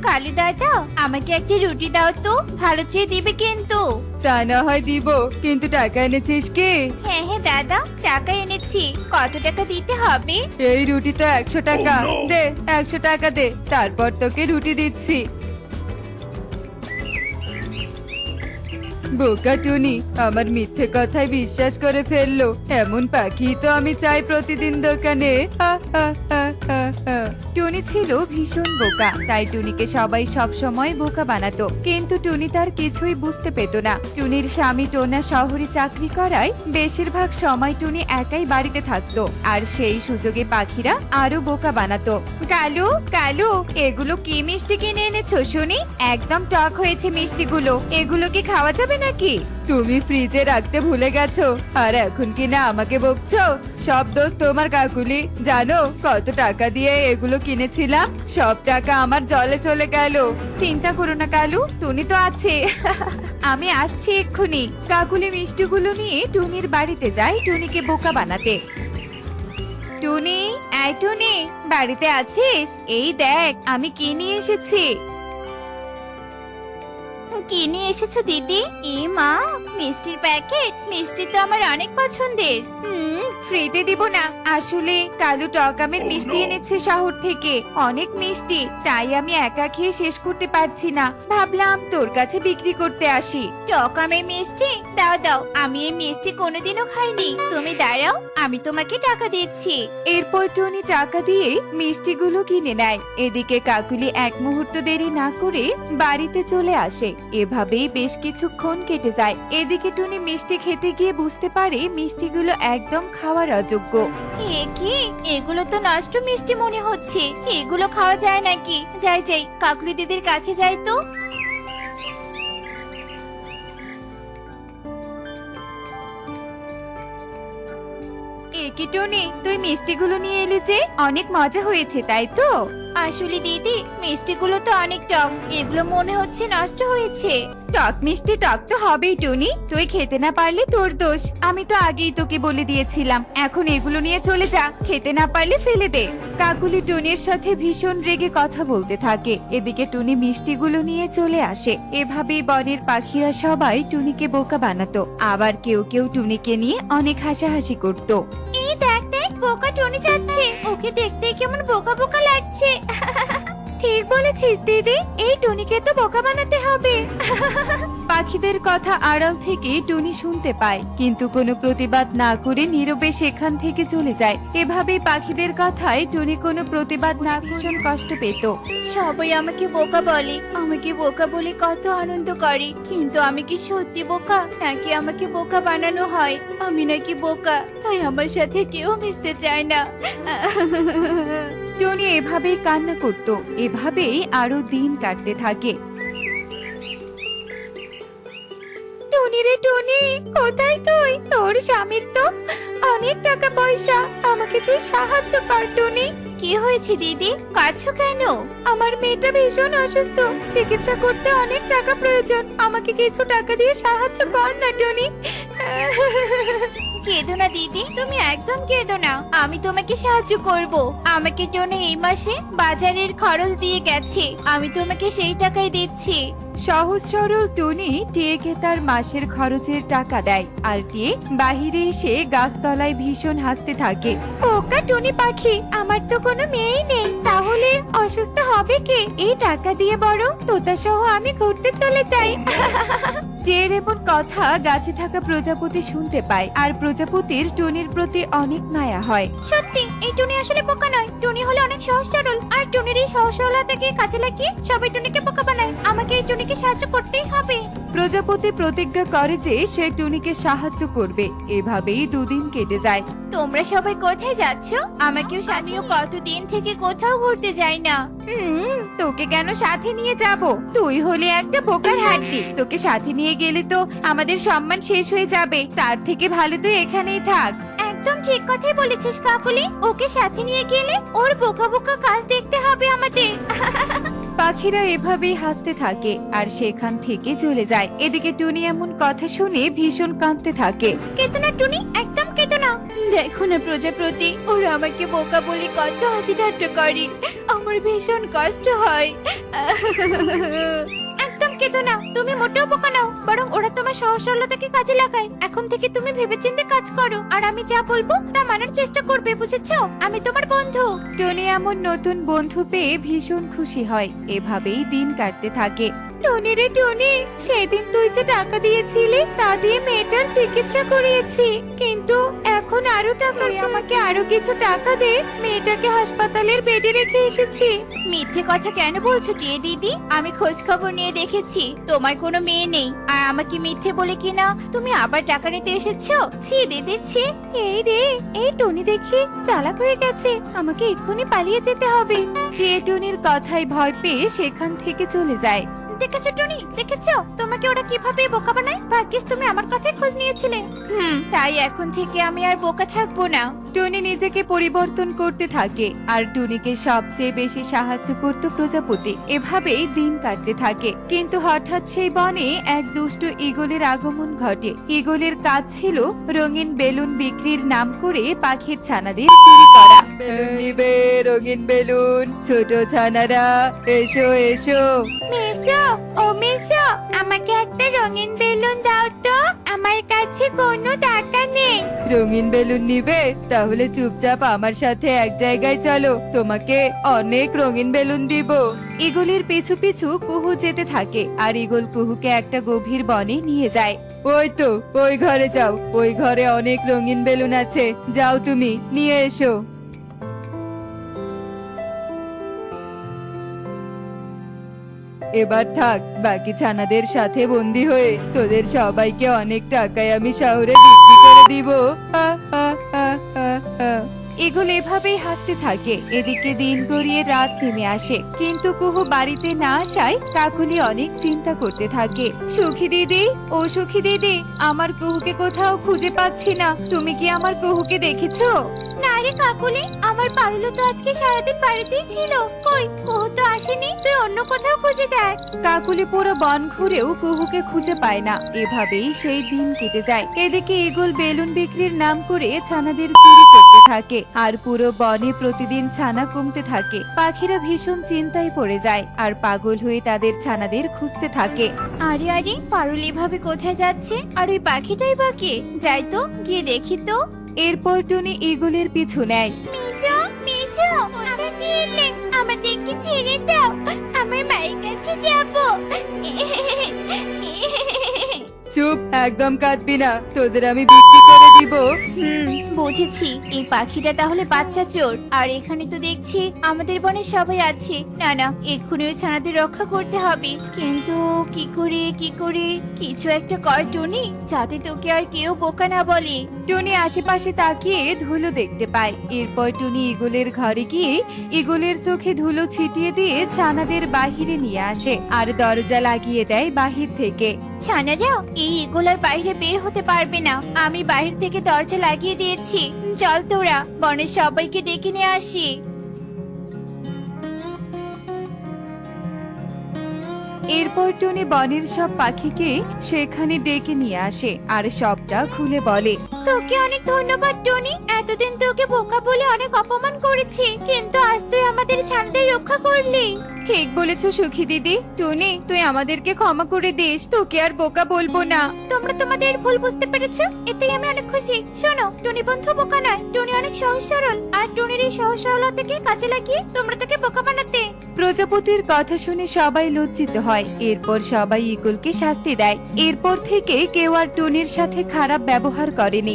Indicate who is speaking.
Speaker 1: কালু দাদা, আমাকে একটা রুটি দাও তো, ভালো চেয়ে দিবে কিন্তু।
Speaker 2: তা না হয় দিব, কিন্তু টাকা এনেছিস কি?
Speaker 1: হ্যাঁ হ্যাঁ দাদা, টাকা এনেছি। কত টাকা দিতে হবে?
Speaker 2: এই রুটি তো 100 টাকা। দে 100 টাকা দে, তারপর তোকে রুটি দিচ্ছি। বোকা টুনি আমার মিথ্যে কথায় বিশ্বাস করে ফেললো। এমন পাখি তো আমি চাই প্রতিদিন দোকানে। হা, হা, হা, হা, হা। টুনি ছিল ভীষণ বোকা, তাই টুনিকে সবাই সব সময় বোকা বানাতো। কিন্তু টুনি তার কিছুই বুঝতে পেত না। টুনির স্বামী টোনা শহরে চাকরি করায় বেশিরভাগ সময় টুনি একাই বাড়িতে থাকতো, আর সেই সুযোগে পাখিরা আরো বোকা বানাতো। কালু কালু, এগুলো কি মিষ্টি কিনে এনেছো শুনি? একদম টক হয়েছে মিষ্টিগুলো, এগুলো কি খাওয়া যাবে নাকি? তুমি ফ্রিজে রাখতে ভুলে গেছো, আর এখন কি না আমাকে বকছো? সব দোষ তোমার কাকুলি। জানো কত টাকা দিয়ে এগুলো কিনেছিলাম? সব টাকা আমার জলে চলে গেল। চিন্তা করো না কালু, টুনি তো আছে। আমি আসছি এক্ষুনি। কাকুলি মিষ্টিগুলো নিয়ে টুনির বাড়িতে যায় টুনিকে বোকা বানাতে। টুনি, এই টুনি, বাড়িতে আছিস? এই দেখ আমি কি নিয়ে এসেছি।
Speaker 1: কি নিয়ে এসেছো দিদি? এ মা, মিষ্টির প্যাকেট। মিষ্টি তো আমার অনেক পছন্দের।
Speaker 2: ফ্রিতে দিব না, আসলে কালু টক আমের মিষ্টি এনেছে শহর থেকে। অনেক মিষ্টি, তাই আমি একা খেয়ে শেষ করতে পারছি না। ভাবলাম তোর কাছে বিক্রি করতে আসি।
Speaker 1: টক আমের মিষ্টি? দাও দাও, আমি এই মিষ্টি কোনোদিনও খাইনি। তুমি দাঁড়াও, আমি তোমাকে টাকা দিচ্ছি।
Speaker 2: এরপর টনি টাকা দিয়ে মিষ্টিগুলো কিনে নেয়। এদিকে কাকুলি এক মুহূর্ত দেরি না করে বাড়িতে চলে আসে। এভাবেই বেশ কিছুক্ষণ কেটে যায়। এদিকে টুনি মিষ্টি খেতে গিয়ে বুঝতে পারে মিষ্টিগুলো একদম খাওয়ার অযোগ্য।
Speaker 1: এ কি, এগুলো তো নষ্ট মিষ্টি মনে হচ্ছে। এগুলো খাওয়া যায় নাকি? যাই যাই, কাকুলি দিদির কাছে যাই তো।
Speaker 2: এ কি টনি, তুই মিষ্টিগুলো নিয়ে এলি যে? অনেক মজা হয়েছে তাই তো?
Speaker 1: আসলে দিদি, মিষ্টিগুলো তো অনেক টক, এগুলো মনে হচ্ছে নষ্ট হয়েছে।
Speaker 2: টক মিষ্টি টক তো হবেই টনি, তুই খেতে না পারলে তোর দোষ। আমি তো আগেই তোকে বলে দিয়েছিলাম। এখন এগুলো নিয়ে চলে যা, খেতে না পারলে ফেলে দে। কাকুলি টুনির সাথে ভীষণ রেগে কথা বলতে থাকে। এদিকে টুনি মিষ্টিগুলো নিয়ে চলে আসে। এভাবেই বনের পাখিরা সবাই টুনিকে বোকা বানাতো, আবার কেউ কেউ টুনিকে নিয়ে অনেক হাসাহাসি করত।
Speaker 1: এই দেখ দেখ, বোকা টনি যাচ্ছে। ওকে দেখতে কেমন বোকা বোকা লাগছে।
Speaker 2: ঠিক বলেছিস দিদি, এই টুনিকে তো বোকা বানাতে হবে। পাখিদের কথা আড়াল থেকে টুনি শুনতে পায়, কিন্তু কোনো প্রতিবাদ না করে নীরবে সেখান থেকে চলে যায়। এভাবেই পাখিদের কথায় টুনি কোনো প্রতিবাদ না করে ভীষণ কষ্ট পেত।
Speaker 1: সবাই আমাকে বোকা বলে, আমাকে বোকা বলে কত আনন্দ করে। কিন্তু আমি কি সত্যি বোকা, নাকি আমাকে বোকা বানানো হয়? আমি নাকি বোকা, তাই আমার সাথে কেউ মিশতে চায় না।
Speaker 2: টনি এভাবেই কান্না করত। এভাবেই আরো দিন কাটতে থাকে। টনি রে টনি, কোথায় তুই? তোর স্বামীর তো অনেক টাকা পয়সা, আমাকে তুই সাহায্য কর টনি।
Speaker 1: কি হয়েছে দিদি, কাঁদছো কেন?
Speaker 2: আমার মেয়েটা ভীষণ অসুস্থ, চিকিৎসা করতে অনেক টাকা প্রয়োজন। আমাকে কিছু টাকা দিয়ে সাহায্য কর না টনি।
Speaker 1: কেঁদো না দিদি, তুমি একদম কেঁদো না। আমি তোমাকে সাহায্য করব। আমাকে জন্য এই মাসে বাজারের খরচ দিয়ে গেছে, আমি তোমাকে সেই টাকাই দিচ্ছি।
Speaker 2: সহজ সরল টনি টিয়েকে তার মাসের খরচের টাকা দেয়, আর টিয়ে বাহিরে এসে গাছতলায় ভীষণ হাসতে থাকে। ওকা টনি পাখি, আমার তো কোনো মেয়েই নেই, তাহলে অসুস্থ হবে কে? এই টাকা দিয়ে বরং তোতা সহ আমি ঘুরতে চলে যাই। টিয়ের এমন কথা গাছে থাকা প্রজাপতি শুনতে পায়, আর প্রজাপতির টনির প্রতি অনেক মায়া হয়।
Speaker 1: সত্যি এই টুনি আসলে বোকা নয়, টুনি হলো অনেক সহজ সরল। আর টুনির এই সহজ সরলতাকে কাজে লাগিয়ে সবাই টুনিকে বোকা বানায়। আমাকে এই টুনিকে সাহায্য করতেই হবে।
Speaker 2: প্রজাপতি প্রতিজ্ঞা করে যে সে টুনিকে সাহায্য করবে। এভাবেই দুদিন কেটে যায়।
Speaker 1: তোমরা সবাই কোথায় যাচ্ছ? আমাকেও আমিও কতদিন থেকে কোথাও ঘুরতে যাই না।
Speaker 2: তোকে কেন সাথে নিয়ে যাব? তুই হলে একটা বোকার হাড্ডি, তোকে সাথে নিয়ে গেলে তো আমাদের সম্মান শেষ হয়ে যাবে। তার থেকে ভালো তুই এখানেই থাক।
Speaker 1: একদম ঠিক কথাই বলেছিস কাকুলি, ওকে সাথে নিয়ে গেলে ওর বোকা বোকা কাজ দেখতে হবে আমাদের।
Speaker 2: পাখিরা এভাবেই হাসতে থাকে আর সেখান থেকে চলে যায়। এদিকে টুনি এমন কথা শুনে ভীষণ কাঁদতে থাকে।
Speaker 1: কেতো না টুনি, একদম কেতো না। দেখো না প্রজাপতি, ওরা আমাকে বোকা বলে কত হাসি ঠাট্টা করে, আমার ভীষণ কষ্ট হয়। একদম কেঁদো না, তুমি মোটেও বোকা নাও, বরং ওরা তোমার সহজ সরলতাকে কাজে লাগায়। এখন থেকে তুমি ভেবেচিন্তে কাজ করো, আর আমি যা বলবো তা মানার চেষ্টা করবে, বুঝেছো? আমি তোমার বন্ধু।
Speaker 2: টনি এমন নতুন বন্ধু পেয়ে ভীষণ খুশি হয়। এভাবেই দিন কাটতে থাকে। টনি রে টনি, সেদিন তুই যে টাকা দিয়েছিলি তা দিয়ে মেয়েটার চিকিৎসা করিয়েছি, কিন্তু এখন আরো টাকা, আমাকে আরো কিছু টাকা দে, মেয়েটাকে হাসপাতালের বেডে রেখে এসেছি।
Speaker 1: মিথ্যে কথা কেন বলছো টিয়ে দিদি? আমি খোঁজ খবর নিয়ে দেখেছি তোমার কোনো মেয়ে নেই, আর আমাকে মিথ্যে বলে কিনা তুমি আবার টাকা নিতে এসেছো? ছি দিদি ছি।
Speaker 2: এই রে, এই টনি দেখি চালাক হয়ে গেছে, আমাকে এক্ষুনি পালিয়ে যেতে হবে। টিয়ে টনির কথায় ভয় পেয়ে সেখান থেকে চলে যায়।
Speaker 1: দেখেছো টনি, দেখেছো তোমাকে ওরা কিভাবে বোকা বানায়? ভাগ্যিস তুমি আমার কথাই খোঁজ নিয়েছিলে। তাই এখন থেকে আমি আর বোকা থাকবো না।
Speaker 2: টনি নিজেকে পরিবর্তন করতে থাকে, আর টুনিকে সবচেয়ে বেশি সাহায্য করত প্রজাপতি। এভাবেই দিন কাটতে থাকে। কিন্তু হঠাৎ সেই বনে এক দুষ্ট ঈগলের আগমন ঘটে। ঈগলের কাজ ছিল রঙিন বেলুন বিক্রির নাম করে পাখির ছানাদের চুরি করা। বেলুন নিবে, রঙিন বেলুন, ছোট ছানারা এসো এসো।
Speaker 1: মেসো, ও মেসো, আমাকে একটা রঙিন বেলুন দাও তো, আমার কাছে কোনো টাকা নেই।
Speaker 2: রঙিন বেলুন নিবে? তাহলে চুপচাপ আমার সাথে এক জায়গায় চলো, তোমাকে অনেক রঙিন বেলুন দিব। ঈগলের পিছু পিছু কুহু যেতে থাকে, আর ঈগল কুহুকে একটা গভীর বনে নিয়ে যায়। ওই তো, ওই ঘরে যাও, ওই ঘরে অনেক রঙিন বেলুন আছে, যাও তুমি নিয়ে এসো। এবার থাক বাকি ছানাদের সাথে বন্দি হয়ে, তোদের সবাইকে অনেক টাকায় আমি শহরে বিক্রি করে দিব। ঈগল এভাবেই হাসতে থাকে। এদিকে দিন গড়িয়ে রাত নেমে আসে, কিন্তু কুহু বাড়িতে না আসায় কাকুলি অনেক চিন্তা করতে থাকে। সুখী দিদি, ও সুখী দিদি, আমার কুহুকে কোথাও খুঁজে পাচ্ছি না, তুমি কি আমার কুহুকে দেখেছো?
Speaker 1: না রে কাকুলি, আমার পারুলো তো আজকে সারাদিন বাড়িতেই ছিল, কই কুহু তো আসেনি, তুই অন্য কোথাও খুঁজে দেখ।
Speaker 2: কাকুলি পুরো বন ঘুরেও কুহুকে খুঁজে পায় না। এভাবেই সেই দিন কেটে যায়। এদিকে ঈগল বেলুন বিক্রির নাম করে ছানাদের চুরি করতে থাকে, আর পুরো বনে প্রতিদিন ছানা কমতে থাকে। পাখিরা ভীষণ চিন্তায় পড়ে যায়, আর পাগল হয়ে তাদের ছানাদের খুঁজতে থাকে।
Speaker 1: আরে আরে, পারুল এভাবে কোথায় যাচ্ছে? আর ওই পাখিটাই বা কে? যাই তো, গিয়ে দেখি তো।
Speaker 2: এরপর টনি ঈগলের পিছু নেয়।
Speaker 1: মিশো, মিশো, কোথায় গেলে? আমাদেরকে ছেড়ে দাও, আমার মায়ের কাছে যাবো।
Speaker 2: চুপ, একদম কাঁদবি না, তোদের আমি বিক্রি করে দিব।
Speaker 1: বুঝেছি, এই পাখিটা তাহলে বাচ্চা চোর। আর এখানে তো দেখছি আমাদের বনে সবাই আছে। না না, এক্ষুনি ওই ছানাদের রক্ষা করতে হবে। কিন্তু কি করে কিছু একটা কর টুনি, যাতে তোকে আর কেউ বোকা না বলে।
Speaker 2: টনি আশেপাশে তাকিয়ে ধুলো দেখতে পায়। এরপর টনি ঈগলের ঘরে গিয়ে ঈগলের চোখে ধুলো ছিটিয়ে দিয়ে ছানাদের বাহিরে নিয়ে আসে, আর দরজা লাগিয়ে দেয় বাহির থেকে।
Speaker 1: ছানারা, এই এগুলোর বাইরে বের হতে পারবে না, আমি বাইরে থেকে দরজা লাগিয়ে দিয়েছি। চল তোরা বনের সবাইকে ডেকে নিয়ে আসি।
Speaker 2: এরপর টনি বনের সব পাখিকে সেখানে ডেকে নিয়ে আসে, আর সবটা খুলে বলে।
Speaker 1: তোকে অনেক ধন্যবাদ টনি, এতদিন তোকে বোকা বলে অনেক অপমান করেছি, কিন্তু আজ তুই আমাদের ছানাদের রক্ষা করলি।
Speaker 2: ঠিক বলেছো সুখী দিদি। টনি, তুই আমাদেরকে ক্ষমা করে দিস, তোকে আর বোকা বলবো না।
Speaker 1: তোমরা তোমাদের ভুল বুঝতে পেরেছো, এতেই আমি অনেক খুশি। শোনো, টনি বন্ধু বোকা নয়, টনি অনেক সহজ সরল, আর টনির এই সহজ সরলতাকে কাজে লাগিয়ে তোমরা তাকে বোকা বানাতে।
Speaker 2: প্রজাপতির কথা শুনে সবাই লজ্জিত হয়। এরপর সবাই ঈগলকে শাস্তি দেয়। এরপর থেকে কেউ আর টনির সাথে খারাপ ব্যবহার করেনি।